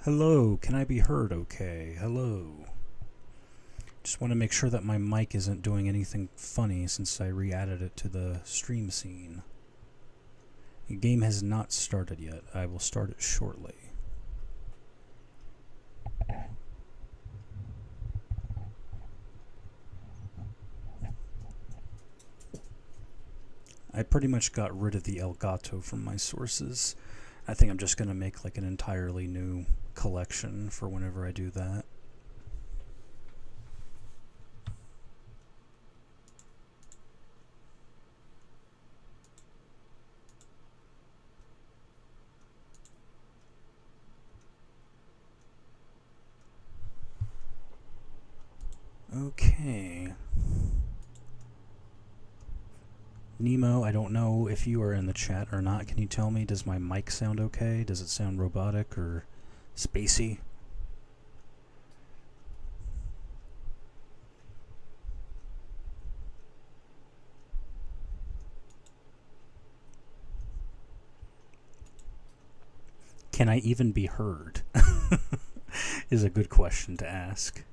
Hello, can I be heard okay? Hello. Just want to make sure that my mic isn't doing anything funny since I re-added it to the stream scene. The game has not started yet. I will start it shortly. I pretty much got rid of the Elgato from my sources. I think I'm just going to make like an entirely new collection for whenever I do that. Okay. Nemo, I don't know if you are in the chat or not. Can you tell me, does my mic sound okay? Does it sound robotic or spacey? Can I even be heard? Is a good question to ask.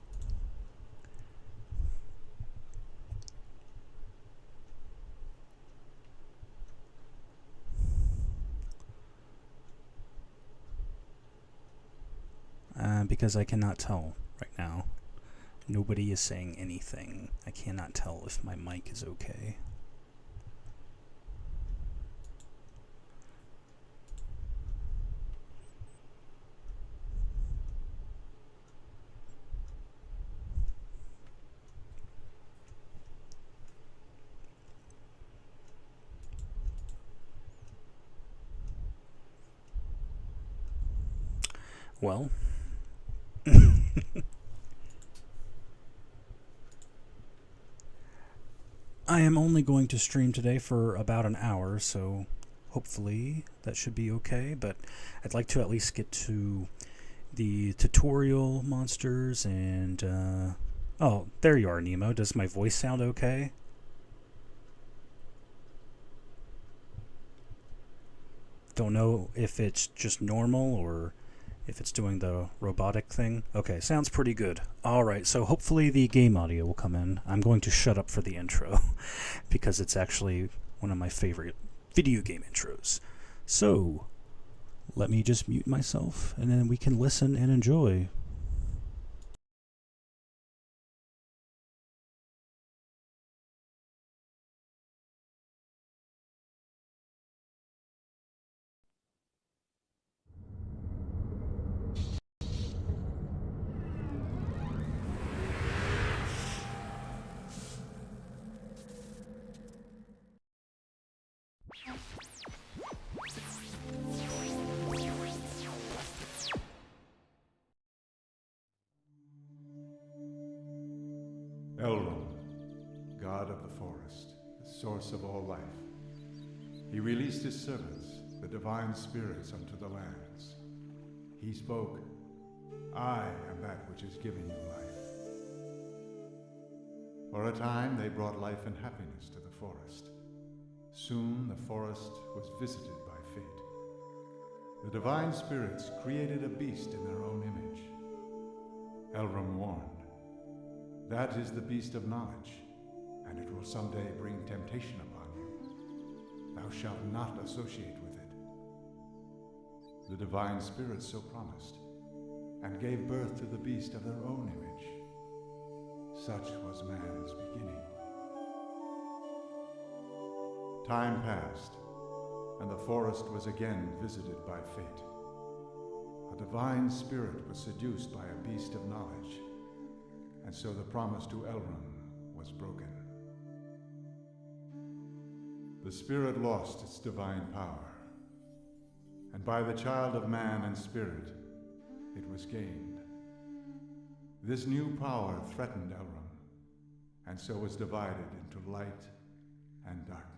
Because I cannot tell right now. Nobody is saying anything. I cannot tell if my mic is okay. Well, I am only going to stream today for about an hour, so hopefully that should be okay, but I'd like to at least get to the tutorial monsters and, oh, there you are, Nemo. Does my voice sound okay? Don't know if it's just normal or if it's doing the robotic thing. Okay, sounds pretty good. Alright, so hopefully the game audio will come in. I'm going to shut up for the intro because it's actually one of my favorite video game intros. So, let me just mute myself and then we can listen and enjoy. Elrond, god of the forest, the source of all life. He released his servants, the divine spirits, unto the lands. He spoke, I am that which has given you life. For a time they brought life and happiness to the forest. Soon the forest was visited by fate. The divine spirits created a beast in their own image. Elrond warned, that is the beast of knowledge, and it will someday bring temptation upon you. Thou shalt not associate with it. The divine spirits so promised, and gave birth to the beast of their own image. Such was man's beginning. Time passed, and the forest was again visited by fate. A divine spirit was seduced by a beast of knowledge, and so the promise to Elrond was broken. The spirit lost its divine power, and by the child of man and spirit, it was gained. This new power threatened Elrond, and so was divided into light and darkness.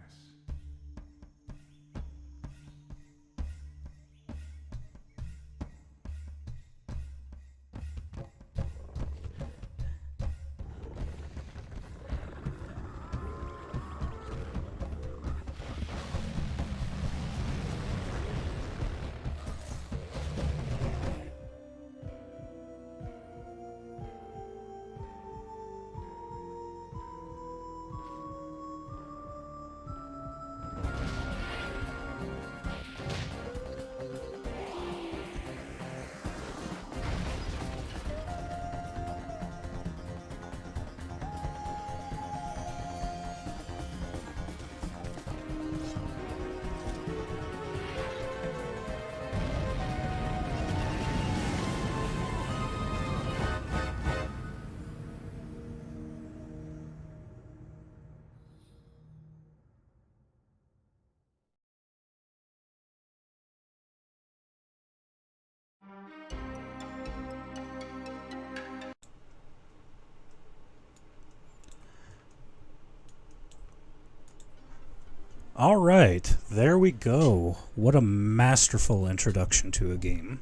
All right, there we go. What a masterful introduction to a game.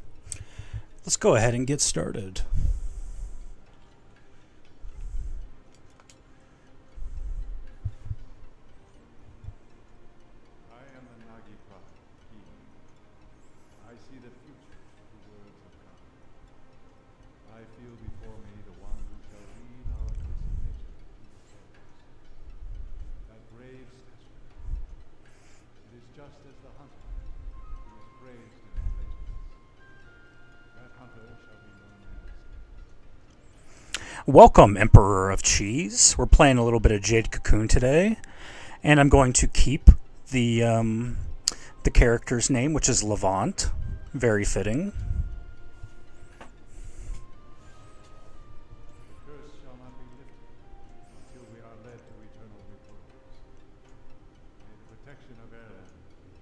Let's go ahead and get started. I am the Nagi prophet, King. I see the future through words of God. I feel before me the one who shall lead our dissemination through the forest. That brave statue. It is just as the hunter who is praised in our legends. That hunter shall be known as. Welcome, Emperor of Cheese. We're playing a little bit of Jade Cocoon today, and I'm going to keep the character's name, which is Levant. Very fitting. The curse shall not be lifted until we are led to eternal repose. May the protection of Erlen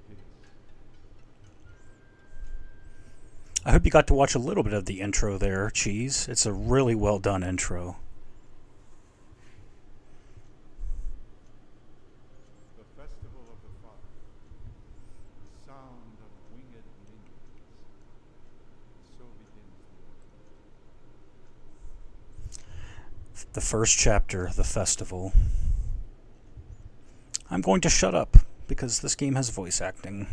be his. I hope you got to watch a little bit of the intro there, Cheese. It's a really well done intro. The festival of the fire. The sound of winged minions. So begins the world. The first chapter, the festival. I'm going to shut up because this game has voice acting.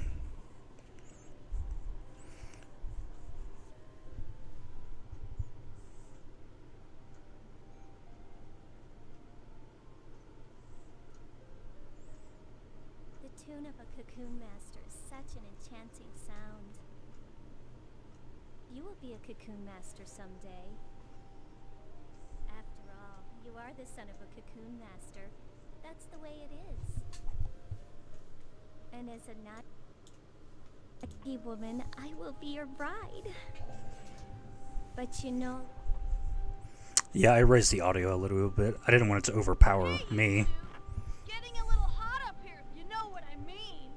The tune of a cocoon master is such an enchanting sound. You will be a cocoon master someday. After all, you are the son of a cocoon master. That's the way it is. And as a Nagi woman, I will be your bride. But you know... Yeah, I raised the audio a little bit. I didn't want it to overpower me. Getting a little hot up here, if you know what I mean.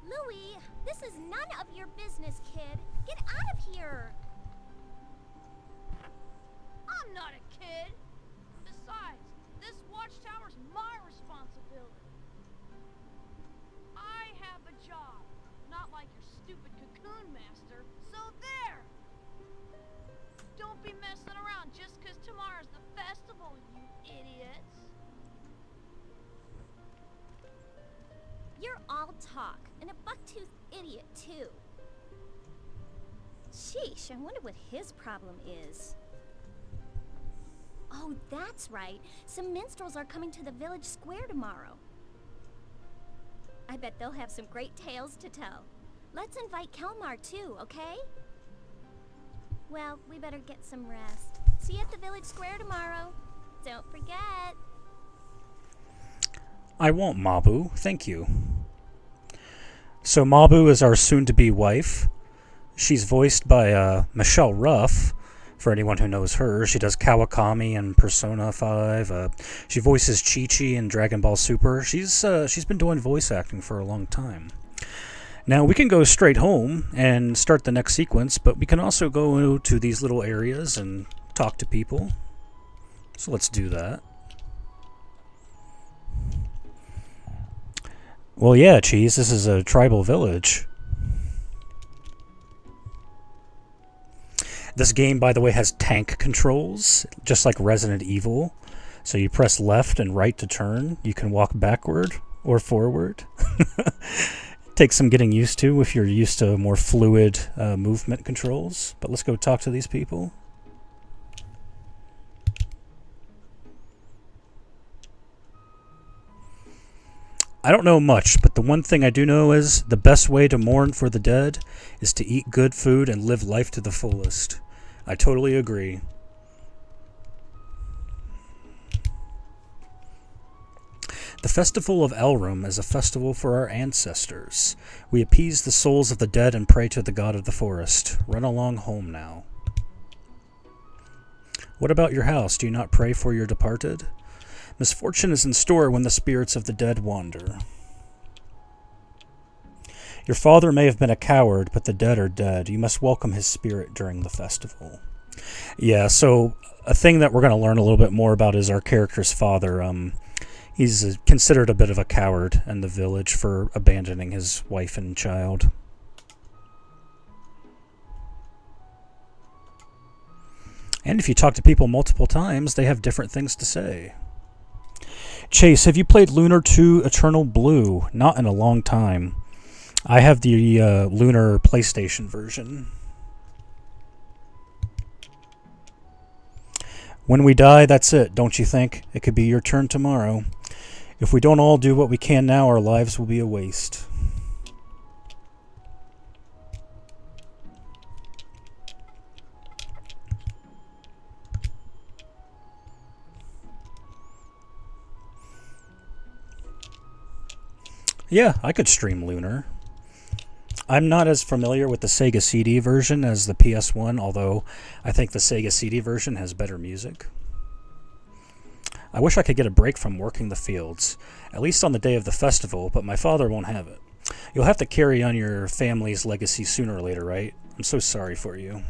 Louis, this is none of your business, kid. Get out of here. I'm not a kid. Besides, this watchtower's my responsibility. I have a job, not like your stupid cocoon master, so there! Don't be messing around just 'cause tomorrow's the festival, you idiots. You're all talk, and a buck-toothed idiot, too. Sheesh, I wonder what his problem is. Oh, that's right. Some minstrels are coming to the village square tomorrow. I bet they'll have some great tales to tell. Let's invite Kelmar, too, okay? Well, we better get some rest. See you at the village square tomorrow. Don't forget. I won't, Mabu. Thank you. So Mabu is our soon-to-be wife. She's voiced by Michelle Ruff, for anyone who knows her. She does Kawakami in Persona 5. She voices Chi-Chi in Dragon Ball Super. She's been doing voice acting for a long time. Now, we can go straight home and start the next sequence, but we can also go to these little areas and talk to people. So let's do that. Well, yeah, Cheese, this is a tribal village. This game, by the way, has tank controls, just like Resident Evil. So you press left and right to turn. You can walk backward or forward. Takes some getting used to if you're used to more fluid movement controls. But let's go talk to these people. I don't know much, but the one thing I do know is the best way to mourn for the dead is to eat good food and live life to the fullest. I totally agree. The Festival of Elrum is a festival for our ancestors. We appease the souls of the dead and pray to the god of the forest. Run along home now. What about your house? Do you not pray for your departed? Misfortune is in store when the spirits of the dead wander. Your father may have been a coward, but the dead are dead. You must welcome his spirit during the festival. Yeah, so a thing that we're going to learn a little bit more about is our character's father. He's considered a bit of a coward in the village for abandoning his wife and child. And if you talk to people multiple times, they have different things to say. Chase, have you played Lunar 2 Eternal Blue? Not in a long time. I have the Lunar PlayStation version. When we die, that's it, don't you think? It could be your turn tomorrow. If we don't all do what we can now, our lives will be a waste. Yeah, I could stream Lunar. I'm not as familiar with the Sega CD version as the PS1, although I think the Sega CD version has better music. I wish I could get a break from working the fields, at least on the day of the festival, but my father won't have it. You'll have to carry on your family's legacy sooner or later, right? I'm so sorry for you.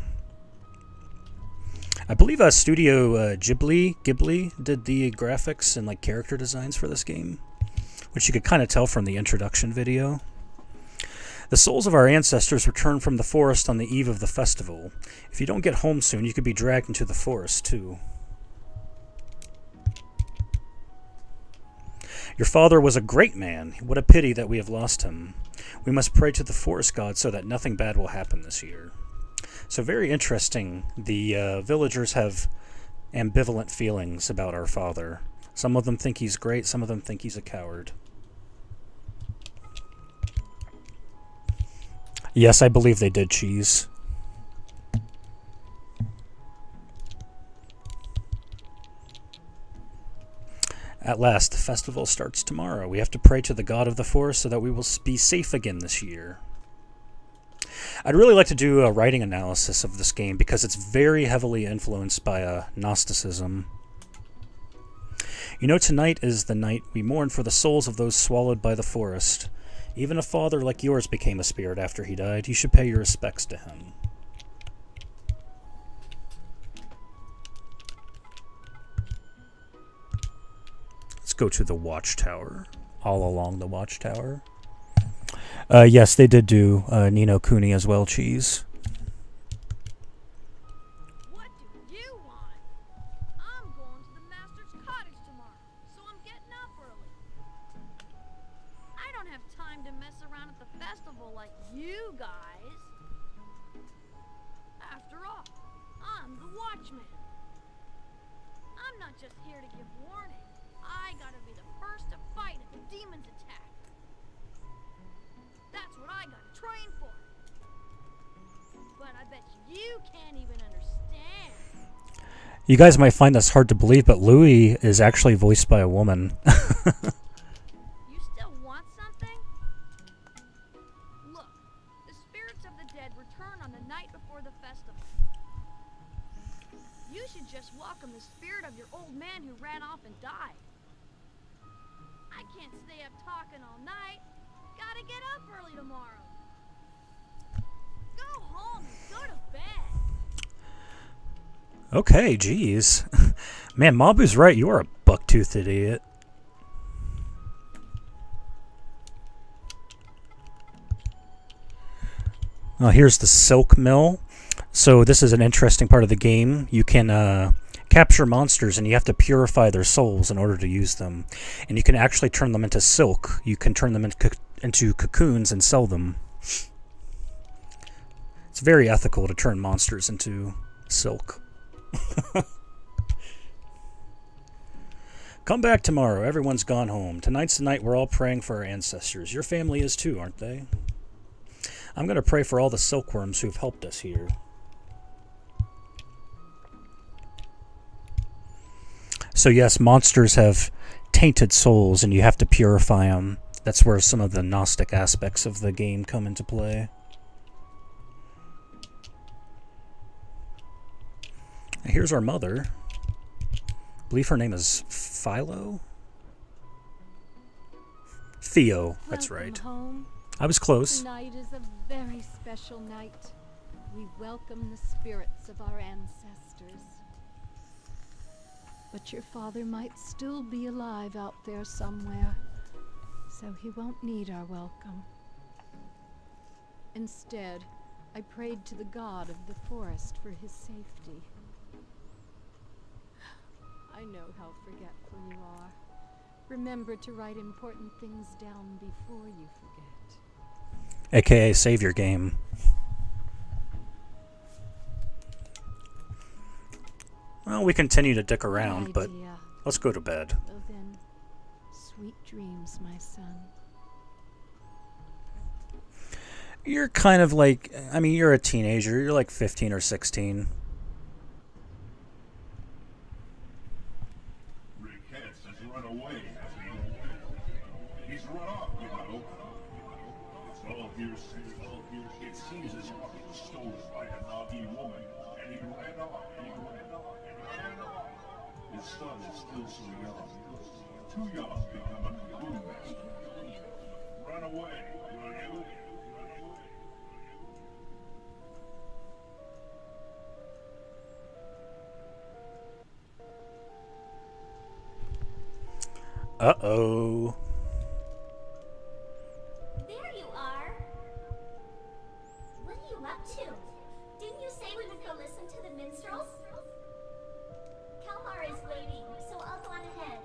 I believe Studio Ghibli did the graphics and like character designs for this game, which you could kind of tell from the introduction video. The souls of our ancestors return from the forest on the eve of the festival. If you don't get home soon, you could be dragged into the forest too. Your father was a great man. What a pity that we have lost him. We must pray to the forest god so that nothing bad will happen this year. So very interesting. The villagers have ambivalent feelings about our father. Some of them think he's great, some of them think he's a coward. Yes, I believe they did, Cheese. At last, the festival starts tomorrow. We have to pray to the god of the forest so that we will be safe again this year. I'd really like to do a writing analysis of this game because it's very heavily influenced by Gnosticism. You know, tonight is the night we mourn for the souls of those swallowed by the forest. Even a father like yours became a spirit after he died. You should pay your respects to him. Let's go to the watchtower. All along the watchtower. Yes, they did do Ni no Kuni as well, Cheese. What do you want? I'm going to the master's cottage tomorrow, so I'm getting up early. I don't have time to mess around at the festival like you guys. After all, I'm the watchman. I'm not just here to give warning. I gotta be the first to fight if the demons attack. That's what I gotta train for. But I bet you can't even understand. You guys might find this hard to believe, but Louis is actually voiced by a woman. You still want something? Look, the spirits of the dead return on the night before the festival. You should just welcome the spirit of your old man who ran off and died. I can't stay up talking all night. Gotta get up early tomorrow. Go home and go to bed. Okay, geez. Man, Mabu's right. You are a buck-toothed idiot. Here's the silk mill. So this is an interesting part of the game. You can capture monsters and you have to purify their souls in order to use them. And you can actually turn them into silk. You can turn them into cocoons and sell them. It's very ethical to turn monsters into silk. Come back tomorrow. Everyone's gone home. Tonight's the night we're all praying for our ancestors. Your family is too, aren't they? I'm going to pray for all the silkworms who've helped us here. So yes, monsters have tainted souls and you have to purify them. That's where some of the Gnostic aspects of the game come into play. And here's our mother. I believe her name is Philo? Theo, that's right. Home. I was close. Tonight is a very special night. We welcome the spirits of our ancestors. But your father might still be alive out there somewhere, so he won't need our welcome. Instead, I prayed to the god of the forest for his safety. I know how forgetful you are. Remember to write important things down before you forget. AKA save your game. Well, we continue to dick around, but let's go to bed. Well then, sweet dreams, my son. You're kind of like, I mean, you're a teenager. You're like 15 or 16. Ricketts has run away, has he? He's run off, you know. It's all hearsay. It seems his puppy was stolen by a Navi woman, and he ran off. His son is still so young. Too young to become a cocoon master. Run away, will you? Uh-oh. There you are. What are you up to? Didn't you say we would go listen to the minstrels? Kalmar is waiting, so I'll go on ahead.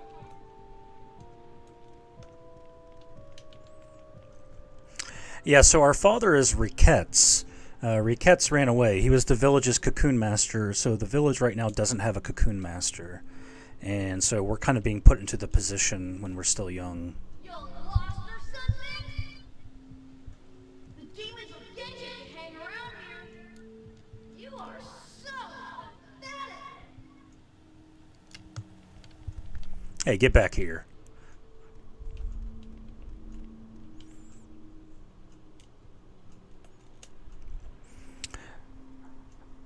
Yeah, so our father is Ricketts. Ricketts ran away. He was the village's cocoon master, so the village right now doesn't have a cocoon master. And so we're kind of being put into the position when we're still young. You lost or something? The demons will get you if you hang around here. You are so pathetic. Hey, get back here.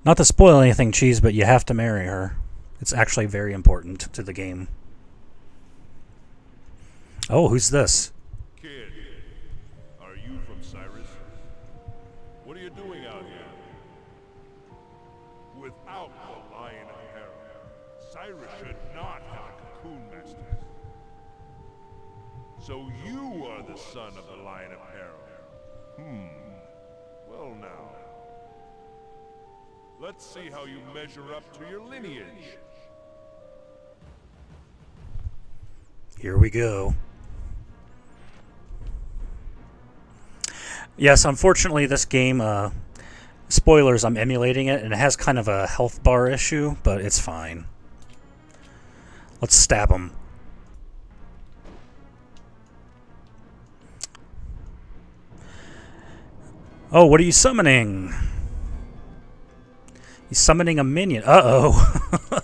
Not to spoil anything, Cheese, but you have to marry her. It's actually very important to the game. Oh, who's this? Kid, are you from Cyrus? What are you doing out here? Without the Lion of Harrow, Cyrus should not have a cocoon master. So you are the son of the Lion of Harrow. Well now. Let's see how you measure up to your lineage. Here we go. Yes, unfortunately this game, spoilers, I'm emulating it, and it has kind of a health bar issue, but it's fine. Let's stab him. Oh, what are you summoning? He's summoning a minion. Uh-oh.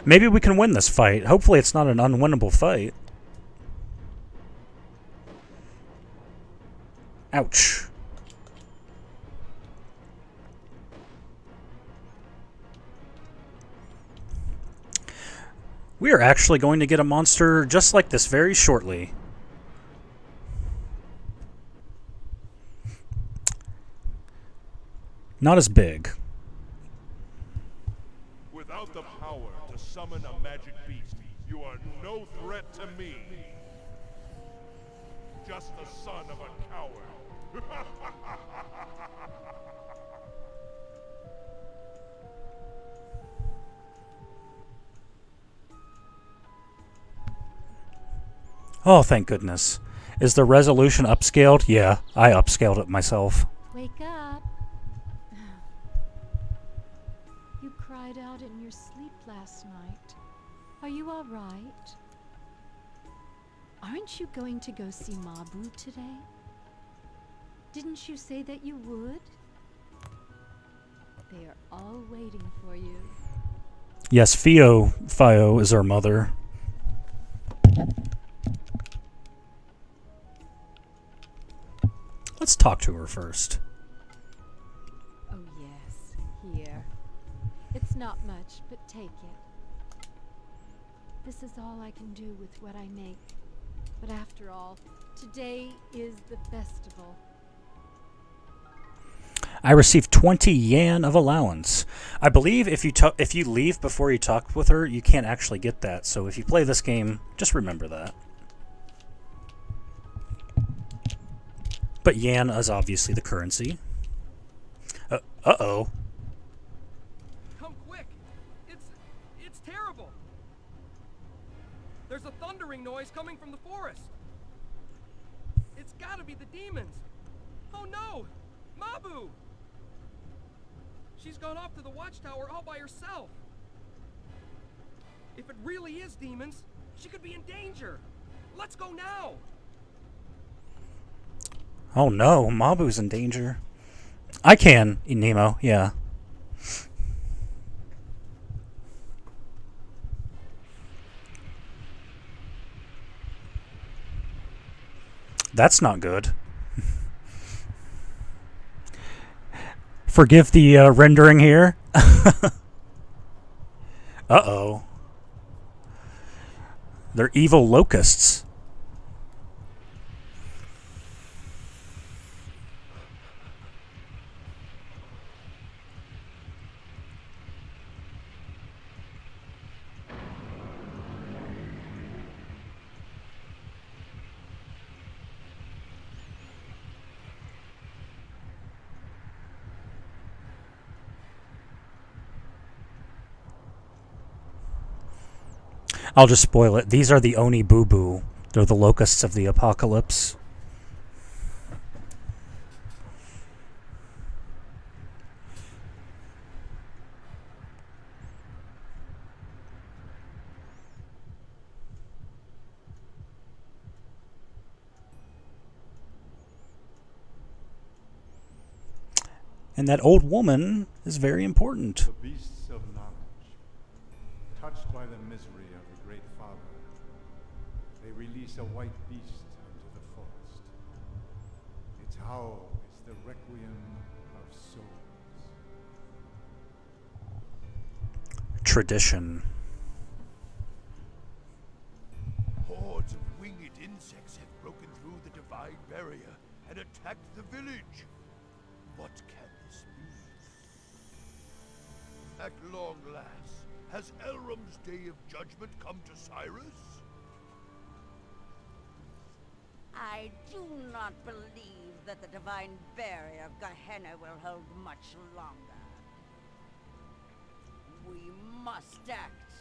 Maybe we can win this fight. Hopefully it's not an unwinnable fight. Ouch. We are actually going to get a monster just like this very shortly. Not as big. Without the power to summon a magic beast, you are no threat to me. Just the son of a coward. Oh, thank goodness. Is the resolution upscaled? Yeah, I upscaled it myself. Wake up. You cried out in your sleep last night. Are you all right? Aren't you going to go see Mabu today? Didn't you say that you would? They are all waiting for you. Yes, Fio is our mother. Let's talk to her first. Oh yes, here. It's not much, but take it. This is all I can do with what I make. But after all, today is the festival. I received 20 yan of allowance. I believe if you leave before you talk with her, you can't actually get that. So if you play this game, just remember that. But yan is obviously the currency. Uh-oh. Come quick! It's terrible! There's a thundering noise coming from the forest! It's gotta be the demons! Oh no! Mabu! She's gone off to the watchtower all by herself! If it really is demons, she could be in danger! Let's go now! Oh no, Mabu's in danger. I can, Nemo, yeah. That's not good. Forgive the rendering here. Uh-oh. They're evil locusts. I'll just spoil it. These are the Oni Boo Boo. They're the locusts of the apocalypse. And that old woman is very important. The beasts of knowledge, touched by the misery of the Great Father, they release a white beast into the forest. Its howl is the requiem of souls. Tradition. Hordes of winged insects have broken through the divine barrier and attacked the village. What can this mean? At long last, has Elrom's day of judgment come to Cyrus? I do not believe that the divine barrier of Gehenna will hold much longer. We must act.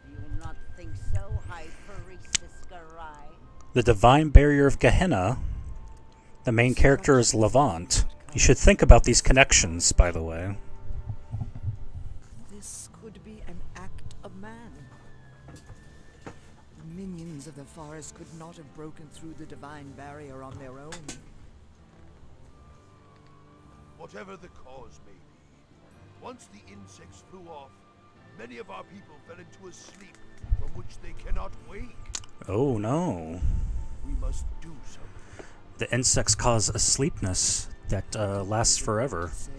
Do you not think so, High Priestess Garai? The divine barrier of Gehenna. The main character is Levant. You should think about these connections, by the way. This could be an act of man. The minions of the forest could not have broken through the divine barrier on their own. Whatever the cause may be, once the insects flew off, many of our people fell into a sleep from which they cannot wake. Oh no. We must do something. The insects cause a sleepness that lasts forever. Say,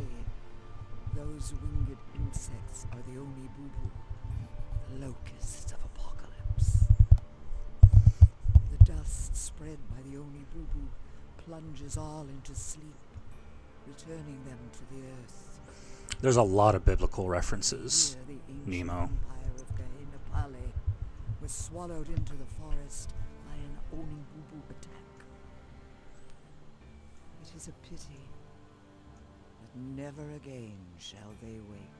those winged insects are the Oni Boo Boo, the locusts of apocalypse. The dust spread by the Oni Boo Boo plunges all into sleep, returning them to the earth. There's a lot of biblical references, Here, the ancient Nemo. empire of Gehenna Pale was swallowed into the forest by an Oni Boo Boo attack. It is a pity that never again shall they wake.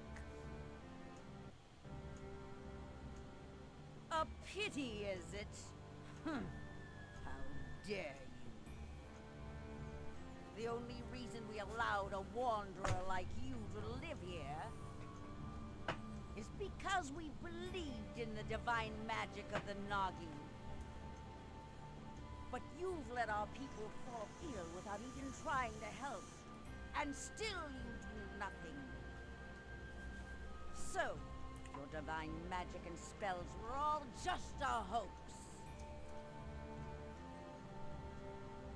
A pity, is it? How dare you? The only reason we allowed a wanderer like you to live here is because we believed in the divine magic of the Nagi. But you've let our people fall ill without even trying to help. And still you do nothing. So, your divine magic and spells were all just a hoax.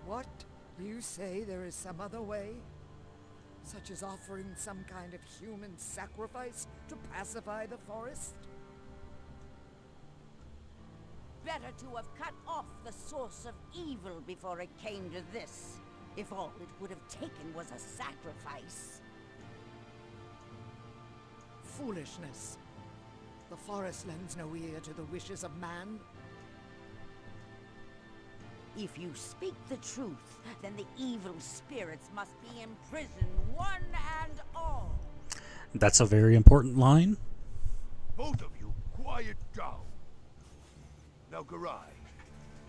What? You say there is some other way? Such as offering some kind of human sacrifice to pacify the forest? Better to have cut off the source of evil before it came to this. If all it would have taken was a sacrifice. Foolishness. The forest lends no ear to the wishes of man. If you speak the truth, then the evil spirits must be imprisoned, one and all. That's a very important line. Both of you, quiet down. Now, Garai,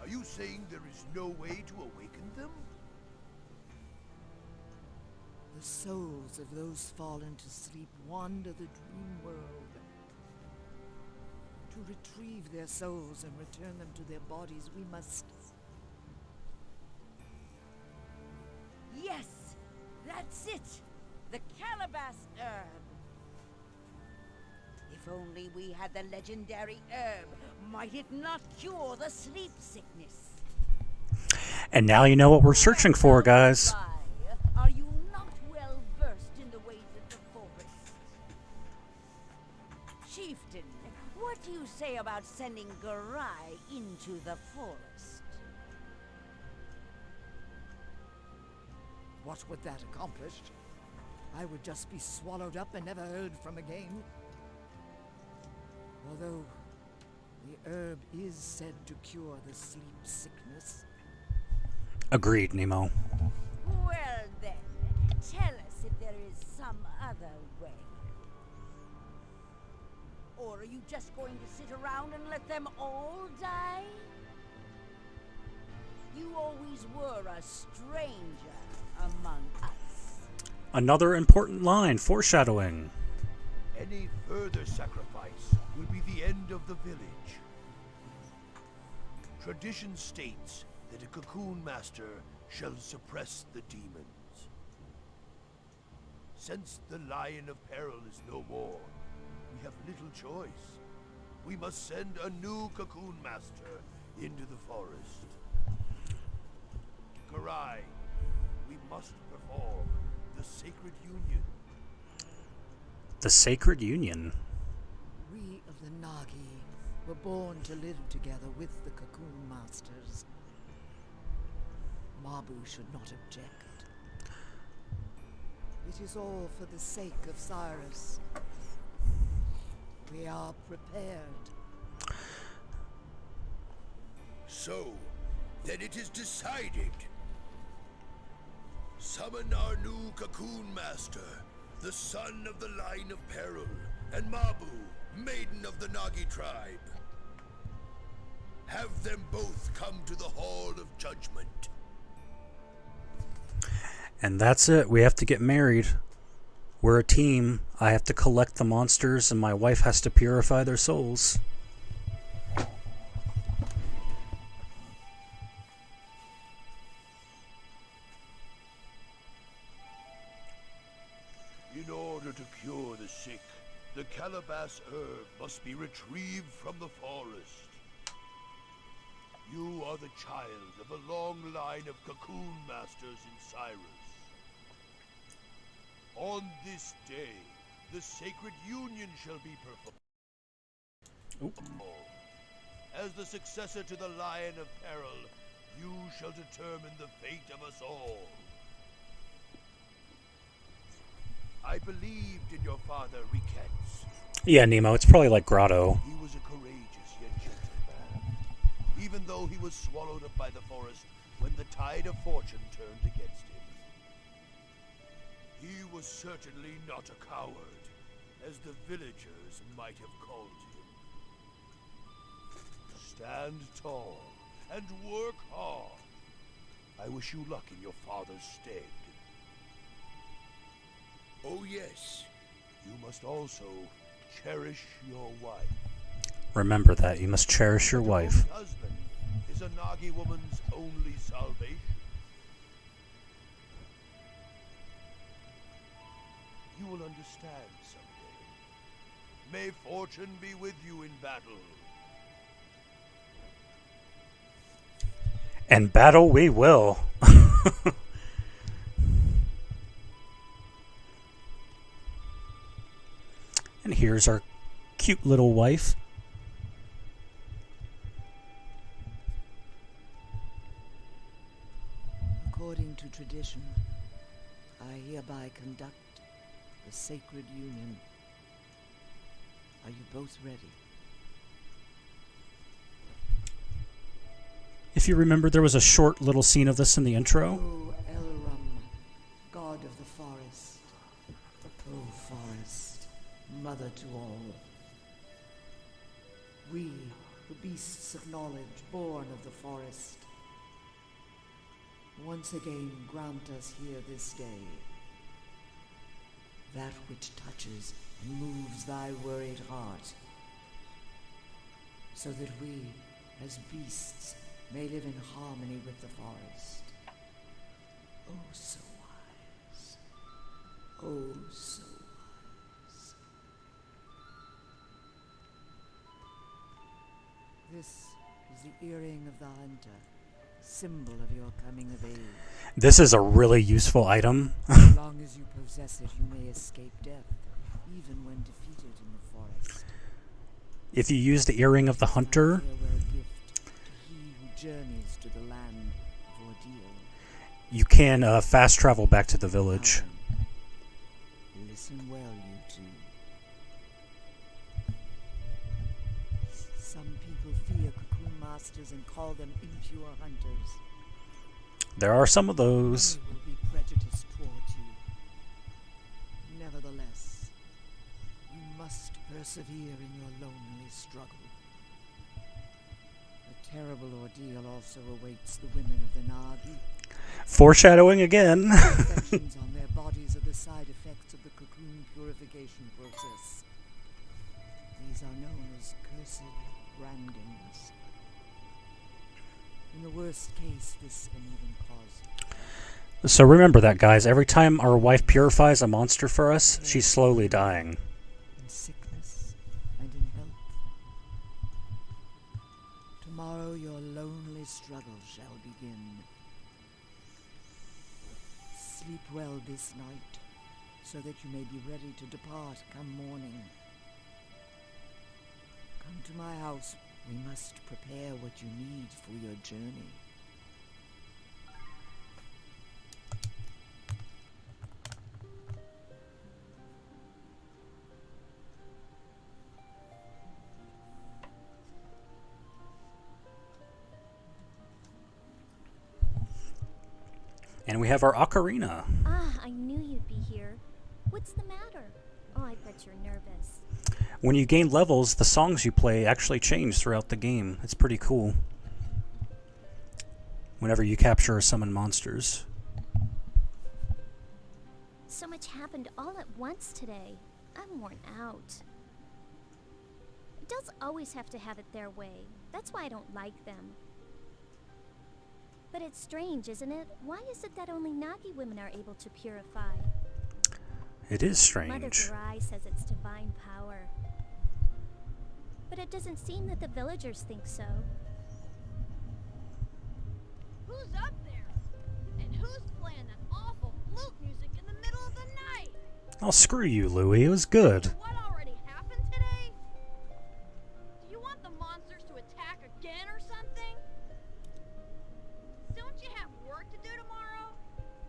are you saying there is no way to awaken them? The souls of those fallen to sleep wander the dream world. To retrieve their souls and return them to their bodies, we must... Yes, that's it. The calabash herb. If only we had the legendary herb, might it not cure the sleep sickness? And now you know what we're searching for, guys. Are you not well versed in the ways of the forest? Chieftain, what do you say about sending Garai into the forest? What would that accomplish? I would just be swallowed up and never heard from again. Although the herb is said to cure the sleep sickness. Agreed, Nemo. Well then, tell us if there is some other way. Or are you just going to sit around and let them all die? You always were a stranger among us. Another important line, foreshadowing. Any further sacrifice will be the end of the village. Tradition states that a cocoon master shall suppress the demons. Since the Lion of Peril is no more, we have little choice. We must send a new cocoon master into the forest. Garai, we must perform the sacred union. The Sacred Union. We of the Nagi were born to live together with the cocoon masters. Mabu should not object. It is all for the sake of Cyrus. We are prepared. So, then it is decided. Summon our new cocoon master, the son of the Line of Peril, and Mabu, maiden of the Nagi tribe. Have them both come to the Hall of Judgment. And that's it. We have to get married. We're a team. I have to collect the monsters, and my wife has to purify their souls. In order to cure the sick, the calabash herb must be retrieved from the forest. You are the child of a long line of cocoon masters in Cyrus. On this day, the sacred union shall be performed. As the successor to the Lion of Peril, you shall determine the fate of us all. I believed in your father, Riquet's. Yeah, Nemo, it's probably like Grotto. He was a courageous yet gentle man, even though he was swallowed up by the forest when the tide of fortune turned against him. He was certainly not a coward, as the villagers might have called him. Stand tall and work hard. I wish you luck in your father's stead. Oh yes, you must also cherish your wife. Remember that. You must cherish your wife. Your husband is a Nagi woman's only salvation. You will understand someday. May fortune be with you in battle. And battle we will. And here's our cute little wife. According to tradition, condition, I hereby conduct the sacred union. Are you both ready? If you remember, there was a short little scene of this in the intro. O Elrum, god of the forest. O forest, mother to all. We, the beasts of knowledge, born of the forest, once again grant us here this day that which touches and moves thy worried heart, so that we, as beasts, may live in harmony with the forest. Oh, so wise. Oh, so wise. This is the earring of the hunter, symbol of your coming of age. This is a really useful item. As long as you possess it, you may escape death, even when defeated in the forest. If you use the earring of the hunter, A farewell gift to he who journeys to the land of ordeal. you can fast travel back to the village. Now then, listen well, you two. Some people fear cocoon masters and call them impure hunters. There are some of those. Many will be prejudiced towards you. Nevertheless, you must persevere in your lonely struggle. A terrible ordeal also awaits the women of the Nagi. Foreshadowing again. Infections on their bodies are the side effects of the cocoon purification process. These are known as cursed brandings. In the worst case, this can even cause... So remember that, guys. Every time our wife purifies a monster for us, she's slowly dying. in sickness and in health. Tomorrow your lonely struggle shall begin. Sleep well this night, so that you may be ready to depart come morning. Come to my house. We must prepare what you need for your journey. And we have our ocarina. Ah, I knew you'd be here. What's the matter? Oh, I bet you're nervous. When you gain levels, the songs you play actually change throughout the game. It's pretty cool. Whenever you capture or summon monsters. So much happened all at once today. I'm worn out. Adults always have to have it their way. That's why I don't like them. But it's strange, isn't it? Why is it that only Nagi women are able to purify? It is Mother strange. Garai says it's divine power. But it doesn't seem that the villagers think so. Who's up there? And who's playing that awful flute music in the middle of the night? Oh, screw you, Louie. It was good. What already happened today? Do you want the monsters to attack again or something? Don't you have work to do tomorrow?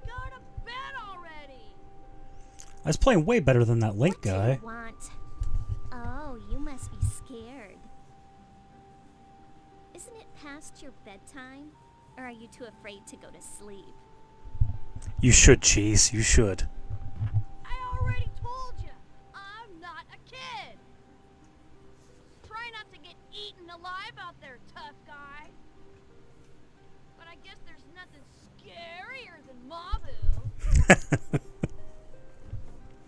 Go to bed already! I was playing way better than that Link What do guy. you want? Oh, you must be scared. Isn't it past your bedtime? Or are you too afraid to go to sleep? You should, Cheese. You should. I already told you, I'm not a kid. Try not to get eaten alive out there, tough guy. But I guess there's nothing scarier than Mabu.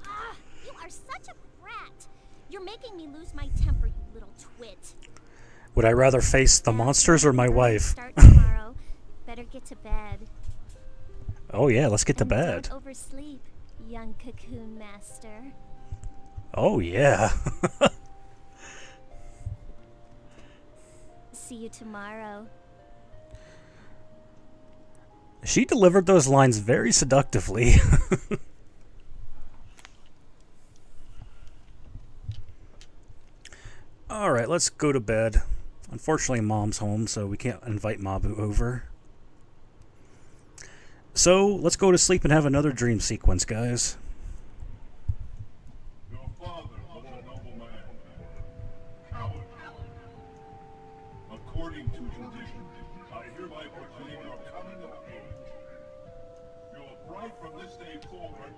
Ah, you are such a brat. You're making me lose my temper, you little twit. Would I rather face the monsters or my Before you wife? Start tomorrow. Better get to bed. Oh yeah, let's get to And bed. Don't oversleep, young cocoon master. Oh yeah. See you tomorrow. She delivered those lines very seductively. Alright, let's go to bed. Unfortunately, Mom's home, so we can't invite Mabu over. So, let's go to sleep and have another dream sequence, guys. Your father was a noble man. Coward. According to tradition, I hereby proclaim your coming of age. Your bright from this day forward.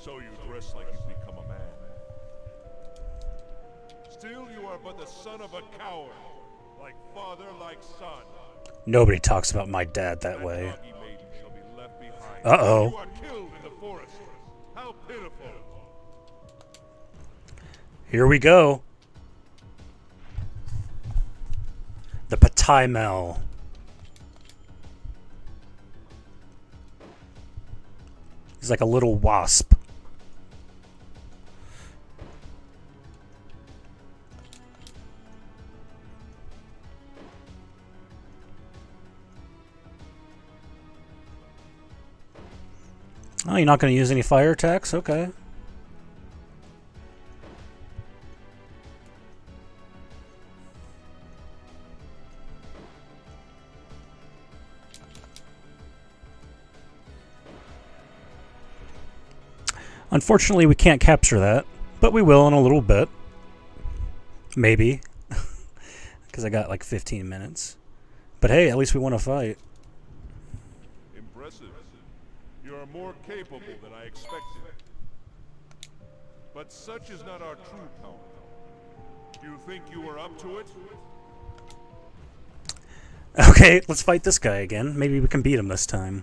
So you dress like you've become a man. Still, you are but the son of a coward. Like father, like son. Nobody talks about my dad that way. Doggy maiden shall be left behind. Uh-oh. You are killed in the forest. How pitiful. Here we go. The Patai-Mel. He's like a little wasp. Oh, you're not going to use any fire attacks? Okay. Unfortunately, we can't capture that, but we will in a little bit. Maybe. Because I got like 15 minutes. But hey, at least we want to fight. Impressive. You are more capable than I expected. But such is not our true power. You think you are up to it? Okay, let's fight this guy again. Maybe we can beat him this time.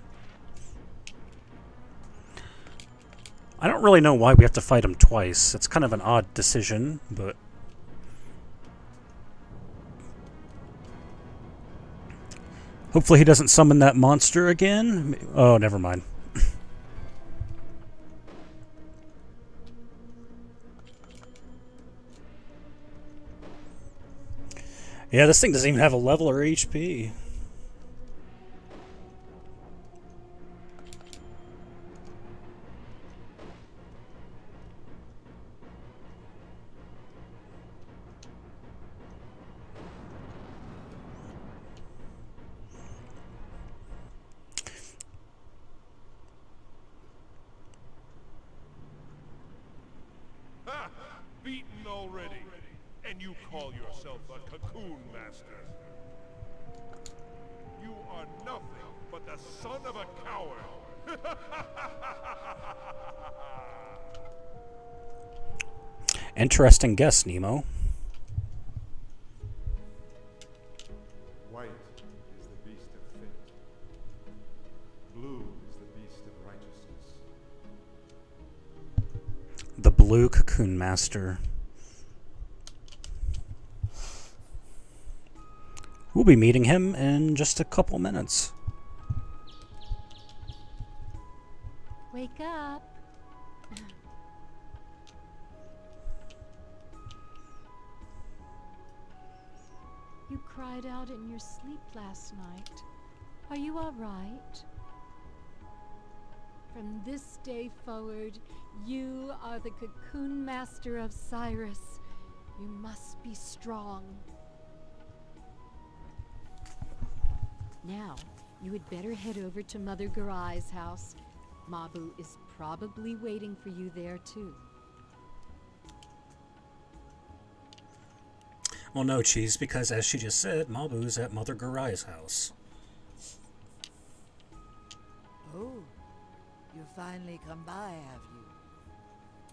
I don't really know why we have to fight him twice. It's kind of an odd decision, but... hopefully he doesn't summon that monster again. Oh, never mind. Yeah, this thing doesn't even have a level or HP. Ha! Beaten already. And you call yourself a cocoon master. You are nothing but the son of a coward. Interesting guess, Nemo. White is the beast of fate. Blue is the beast of righteousness. The Blue Cocoon Master. We'll be meeting him in just a couple minutes. Wake up. You cried out in your sleep last night. Are you all right? From this day forward, you are the Cocoon Master of Cyrus. You must be strong. Now, you had better head over to Mother Garai's house. Mabu is probably waiting for you there, too. Well, no, Cheese, because as she just said, Mabu's at Mother Garai's house. Oh, you finally come by,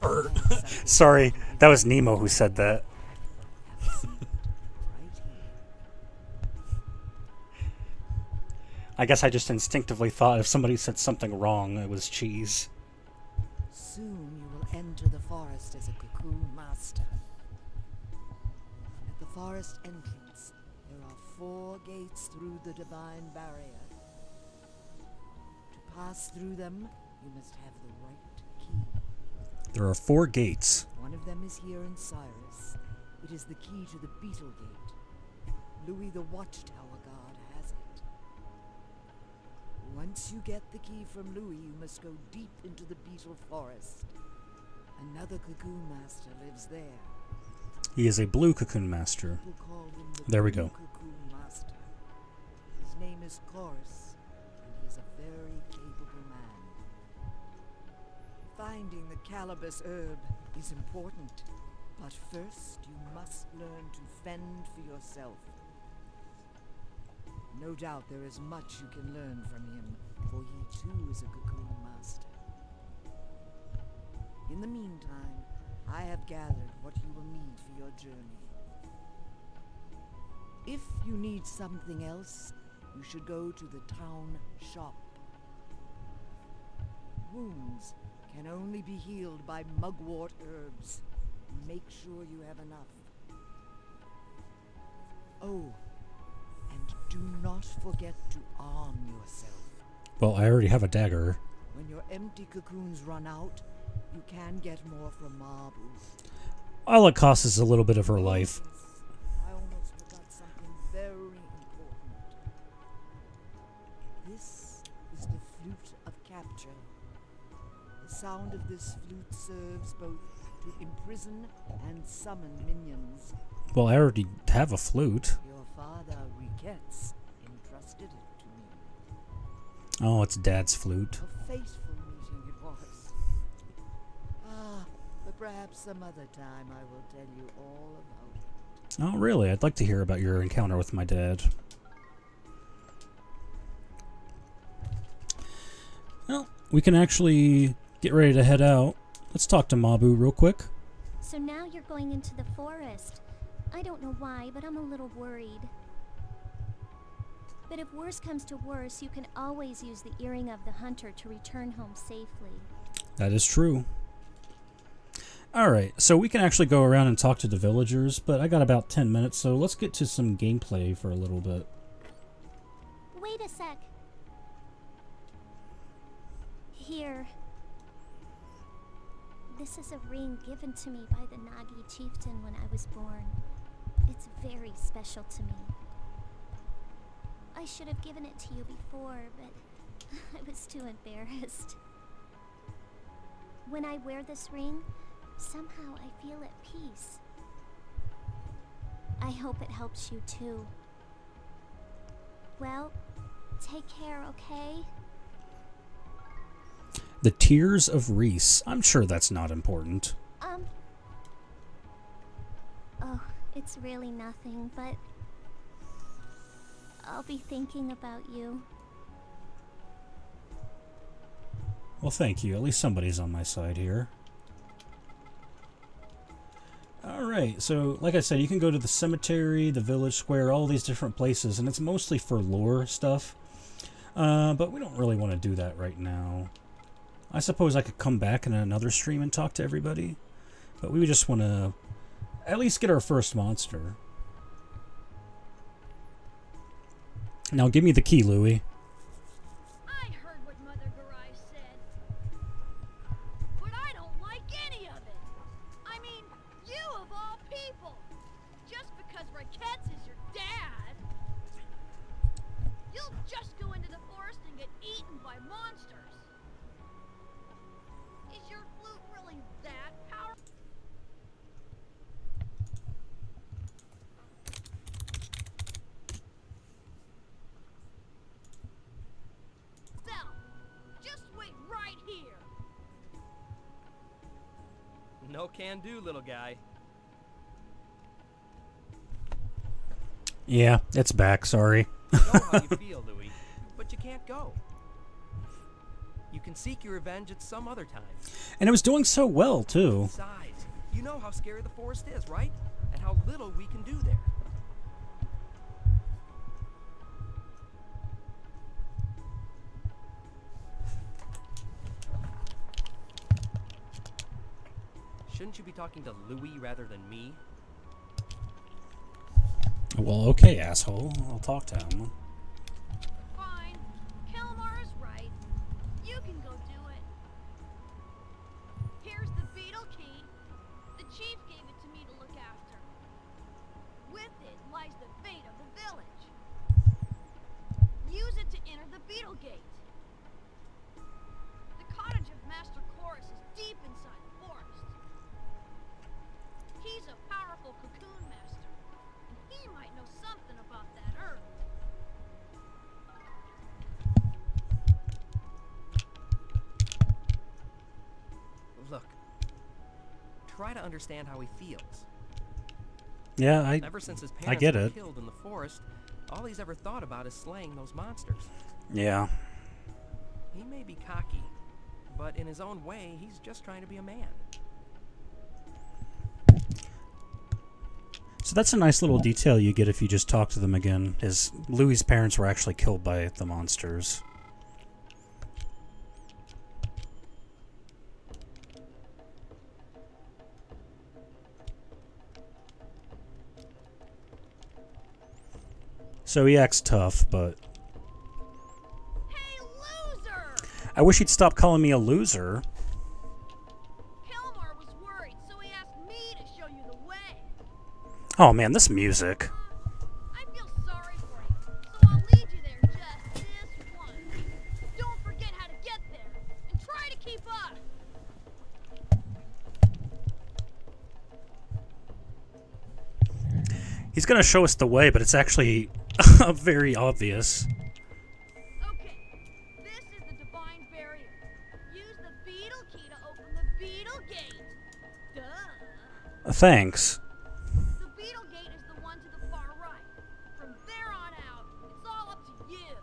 have you? Sorry, that was Nemo who said that. Have a seat, right here. I guess I just instinctively thought if somebody said something wrong, it was Cheese. Soon you will enter the forest as a cocoon master. At the forest entrance, there are 4 gates through the divine barrier. To pass through them, you must have the right key. There are 4 gates. One of them is here in Cyrus. It is the key to the Beetle Gate. Louis the Watchtower Guard has it. Once you get the key from Louis, you must go deep into the beetle forest. Another cocoon master lives there. He is a blue cocoon master. People call him the There we Blue go. Cocoon Master. His name is Chorus, and he is a very capable man. Finding the cannabis herb is important, but first you must learn to fend for yourself. No doubt there is much you can learn from him, for he too is a cocoon master. In the meantime, I have gathered what you will need for your journey. If you need something else, you should go to the town shop. Wounds can only be healed by mugwort herbs. Make sure you have enough. Oh, and do not forget to arm yourself. Well, I already have a dagger. When your empty cocoons run out, you can get more from Mabu. All it costs is a little bit of her life. I almost forgot something very important. This is the flute of capture. The sound of this flute serves both to imprison and summon minions. Well, I already have a flute. Your father, Riquette's, entrusted it to me. Oh, it's Dad's flute. A fateful meeting it was. But perhaps some other time I will tell you all about it. Oh, really? I'd like to hear about your encounter with my dad. Well, we can actually get ready to head out. Let's talk to Mabu real quick. So now you're going into the forest. I don't know why, but I'm a little worried. But if worse comes to worse, you can always use the earring of the hunter to return home safely. That is true. Alright, so we can actually go around and talk to the villagers, but I got about 10 minutes, so let's get to some gameplay for a little bit. Wait a sec. Here. This is a ring given to me by the Nagi chieftain when I was born. It's very special to me. I should have given it to you before, but I was too embarrassed. When I wear this ring, somehow I feel at peace. I hope it helps you too. Well, take care, okay? The Tears of Reese. I'm sure that's not important. Oh, it's really nothing, but I'll be thinking about you. Well, thank you. At least somebody's on my side here. Alright, so like I said, you can go to the cemetery, the village square, all these different places, and it's mostly for lore stuff. But we don't really want to do that right now. I suppose I could come back in another stream and talk to everybody, but we just want to at least get our first monster. Now give me the key, Louis. I heard what Mother Garai said, but I don't like any of it. I mean, you of all people. Just because Riquette's is your dad, you'll just go into the forest and get eaten by monsters. Is your flute really that powerful? Just wait right here. No can do, little guy. Yeah, it's back, sorry. I know how you feel, Louis, but you can't go. You can seek your revenge at some other time. And it was doing so well, too. Besides, you know how scary the forest is, right? And how little we can do there. Shouldn't you be talking to Louis rather than me? Well, okay, asshole. I'll talk to him. Fine. Kelmar is right. You can go do it. Here's the beetle key. The chief gave it to me to look after. With it lies the fate of the village. Use it to enter the beetle gate. try to understand how he feels. Yeah, Ever since his I parents get were it. killed in the forest, all he's ever thought about is slaying those monsters. Yeah. He may be cocky, but in his own way, he's just trying to be a man. So that's a nice little detail you get if you just talk to them again, is Louis's parents were actually killed by the monsters. So he acts tough, but Hey, loser! I wish he'd stop calling me a loser. Kelmar was worried, so he asked me to show you the way. Oh man, this music. I feel sorry for you, so I'll lead you there just this once. Don't forget how to get there, and try to keep up. He's gonna show us the way, but it's actually very obvious. Okay, this is the Divine Barrier. Use the beetle key to open the beetle gate. Duh. Thanks. The beetle gate is the one to the far right. From there on out, it's all up to you.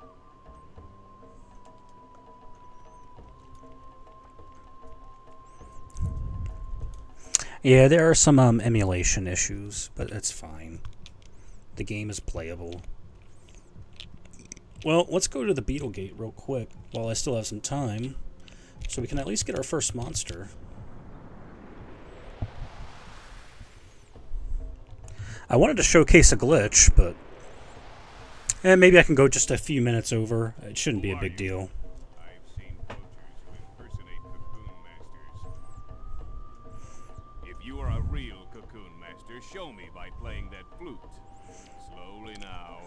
Yeah, there are some emulation issues, but it's fine. The game is playable. Well, let's go to the Beetle Gate real quick while I still have some time, so we can at least get our first monster. I wanted to showcase a glitch, but maybe I can go just a few minutes over. It shouldn't be a big deal. I've seen poachers who impersonate cocoon masters. If you are a real cocoon master, show me by playing that flute. Slowly now.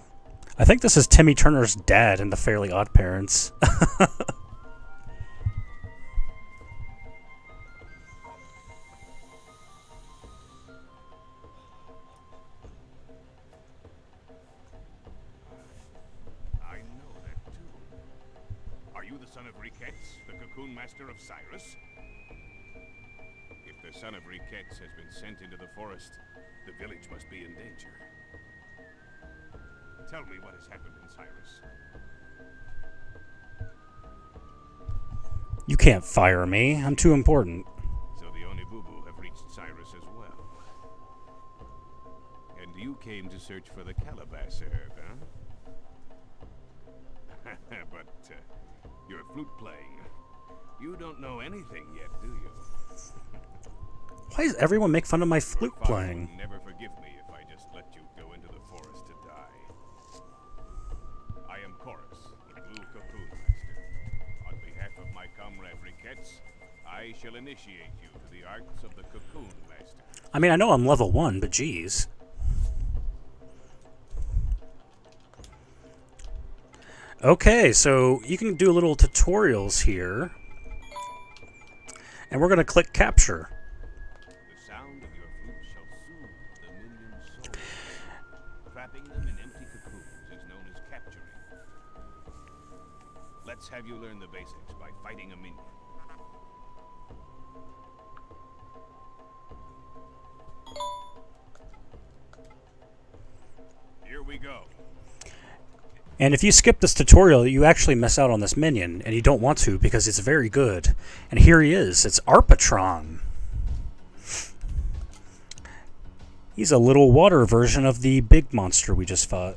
I think this is Timmy Turner's dad in the Fairly Odd Parents. I know that too. Are you the son of Riquettes, the cocoon master of Cyrus? If the son of Riquettes has been sent into the forest, the village must be in danger. Tell me what has happened in Cyrus. You can't fire me. I'm too important. So the Onibubu have reached Cyrus as well. And you came to search for the calabash herb, huh? But you're flute playing. You don't know anything yet, do you? Why does everyone make fun of my flute Your father playing? would never forgive me if I just let you go into the forest to die. I am Chorus, the Blue Cocoon Master. On behalf of my comrade Riquettes, I shall initiate you to the arts of the Cocoon Master. I mean, I know I'm level 1, but geez. Okay, so you can do little tutorials here. And we're going to click capture. The sound of your flute shall soothe the minion's soul. Trapping them in empty cocoons is known as capturing. Let's have you learn the basics by fighting a minion. Here we go. And if you skip this tutorial, you actually miss out on this minion, and you don't want to because it's very good. And here he is. It's Arpatron. He's a little water version of the big monster we just fought.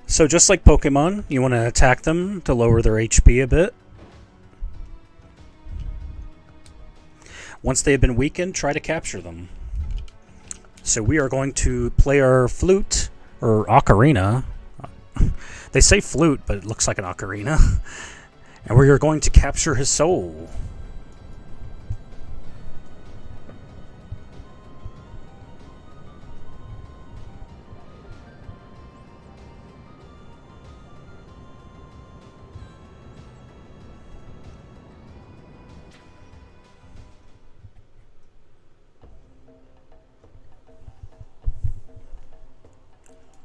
So just like Pokemon, you want to attack them to lower their HP a bit. Once they have been weakened, try to capture them. So we are going to play our flute, or ocarina. They say flute, but it looks like an ocarina. And we are going to capture his soul.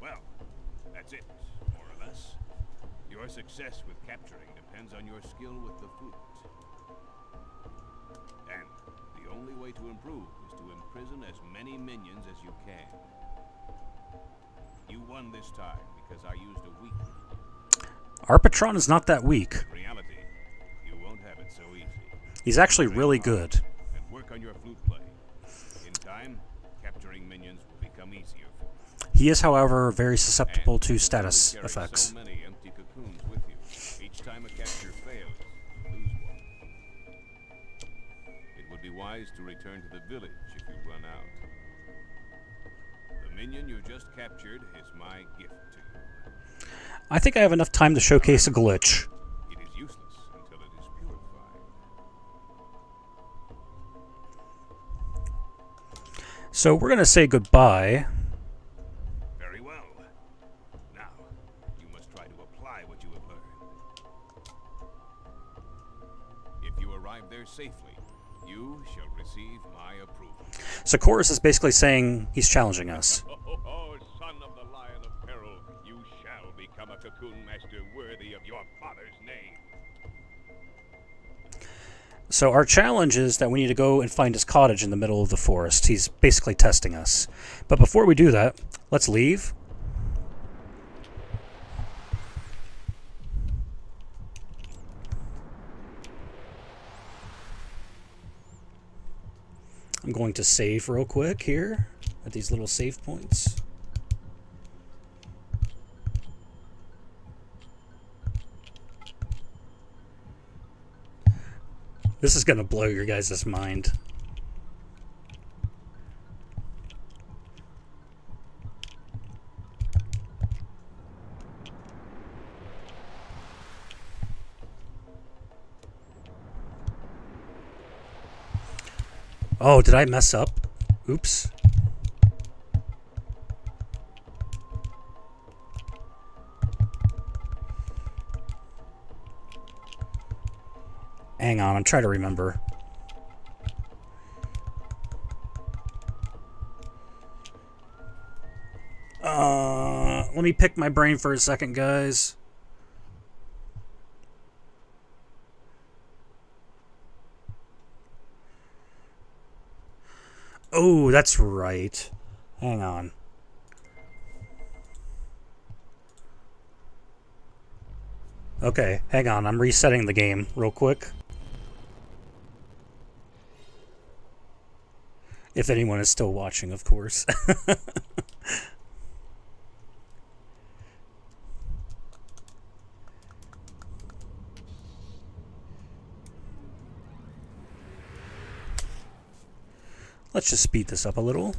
Well, that's it, more or less. Your success with capturing depends on your skill with the flute. only way to improve is to imprison as many minions as you can. You won this time because I used a weak. Arpatron is not that weak. In reality, you won't have it so easy. He's actually really good. And work on your flute play. In time, capturing minions will become easier for you. He is, however, very susceptible to status You carry effects. So many empty cocoons with you. Each time a capture fails, you lose one. It would be wise to return to the village if you run out. The minion you just captured is my gift to you. I think I have enough time to showcase a glitch. It is useless until it is purified. So we're going to say goodbye. Very well. Now, you must try to apply what you have learned. If you arrive there safely, you shall receive my approval. So Chorus is basically saying he's challenging us. Oh, son of the Lion of Peril, you shall become a cocoon master worthy of your father's name. So our challenge is that we need to go and find his cottage in the middle of the forest. He's basically testing us. But before we do that, let's leave. I'm going to save real quick here at these little save points. This is going to blow your guys' mind. Oh, did I mess up? Oops. Hang on, I'm trying to remember. Let me pick my brain for a second, guys. Oh, that's right. Hang on. Okay, hang on. I'm resetting the game real quick. If anyone is still watching, of course. Let's just speed this up a little.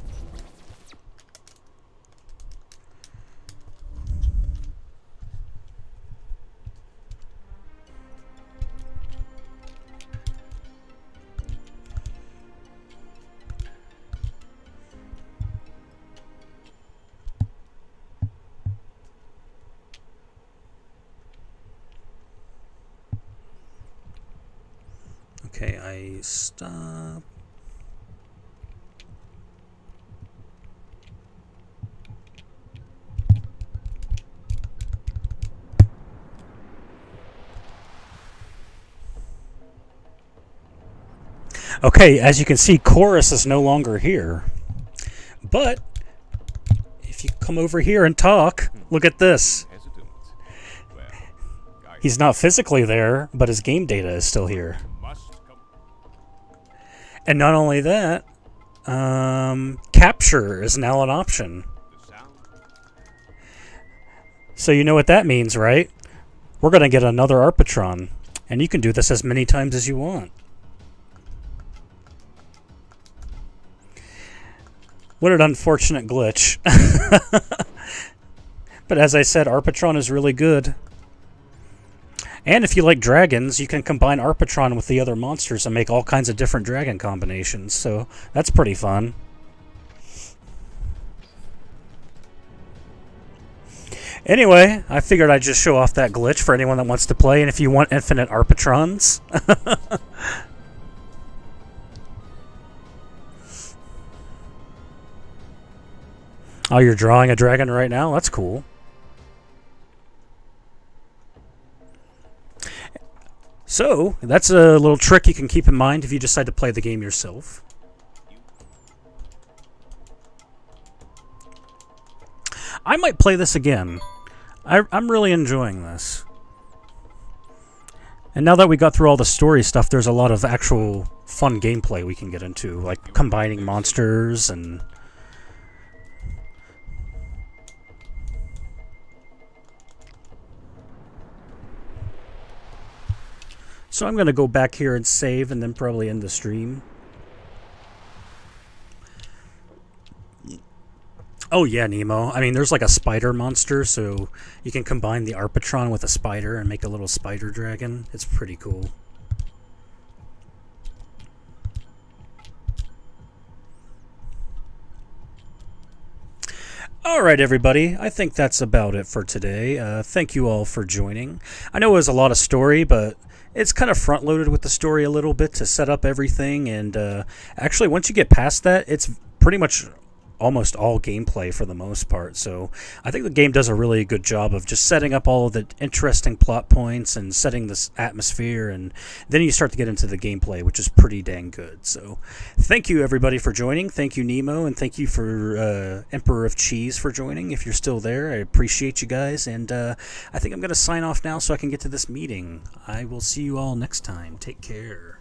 Okay, I stop. Okay, as you can see, Chorus is no longer here. But if you come over here and talk, look at this. He's not physically there, but his game data is still here. And not only that, capture is now an option. So you know what that means, right? We're going to get another Arpatron. And you can do this as many times as you want. What an unfortunate glitch. But as I said, Arpatron is really good. And if you like dragons, you can combine Arpatron with the other monsters and make all kinds of different dragon combinations. So that's pretty fun. Anyway, I figured I'd just show off that glitch for anyone that wants to play. And if you want infinite Arpatrons... Oh, you're drawing a dragon right now? That's cool. So, that's a little trick you can keep in mind if you decide to play the game yourself. I might play this again. I'm really enjoying this. And now that we got through all the story stuff, there's a lot of actual fun gameplay we can get into, like combining monsters and... So I'm going to go back here and save and then probably end the stream. Oh yeah, Nemo. I mean, there's like a spider monster, so you can combine the Arpatron with a spider and make a little spider dragon. It's pretty cool. Alright everybody, I think that's about it for today. Thank you all for joining. I know it was a lot of story, but it's kind of front-loaded with the story a little bit to set up everything, and actually once you get past that, it's pretty much almost all gameplay for the most part. So I think the game does a really good job of just setting up all of the interesting plot points and setting this atmosphere, and then you start to get into the gameplay, which is pretty dang good. So thank you everybody for joining. Thank you Nemo, and thank you for Emperor of Cheese for joining. If you're still there, I appreciate you guys, and I think I'm going to sign off now so I can get to this meeting. I will see you all next time. Take care.